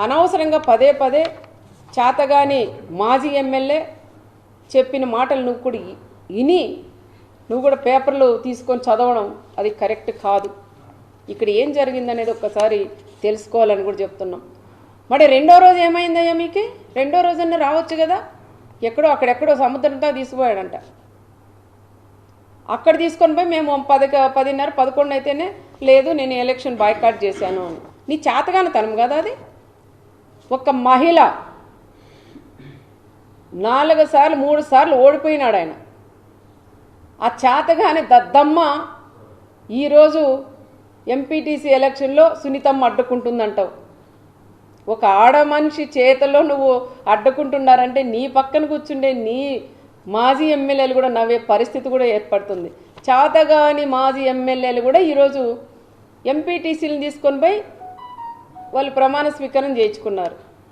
అనవసరంగా పదే పదే చేతగాని మాజీ ఎమ్మెల్యే చెప్పిన మాటలు నువ్వు కూడా విని నువ్వు కూడా పేపర్లు తీసుకొని చదవడం అది కరెక్ట్ కాదు. ఇక్కడ ఏం జరిగిందనేది ఒక్కసారి తెలుసుకోవాలని కూడా చెప్తున్నాం. మరి రెండో రోజు ఏమైందయ్యా మీకు? రెండో రోజన్నా రావచ్చు కదా. ఎక్కడో అక్కడెక్కడో సముద్రంతో తీసుకుపోయాడంట. అక్కడ తీసుకొని పోయి మేము 10:30, 11 అయితేనే లేదు నేను ఎలక్షన్ బాయ్కాట్ చేశాను అని. నీ చేతగాని తనం కదా అది. ఒక మహిళ 4 సార్లు 3 సార్లు ఓడిపోయినాడు ఆయన. ఆ చేతగాని దద్దమ్మ ఈరోజు ఎంపీటీసీ ఎలక్షన్లో సునీతమ్మ అడ్డుకుంటుందంటావు. ఒక ఆడ మనిషి చేతలో నువ్వు అడ్డుకుంటున్నారంటే నీ పక్కన కూర్చుండే నీ మాజీ ఎమ్మెల్యేలు కూడా నవ్వే పరిస్థితి కూడా ఏర్పడుతుంది. చేతగాని మాజీ ఎమ్మెల్యేలు కూడా ఈరోజు ఎంపీటీసీలను తీసుకొని పోయి వాళ్ళు ప్రమాణ స్వీకారం చేయించుకున్నారు.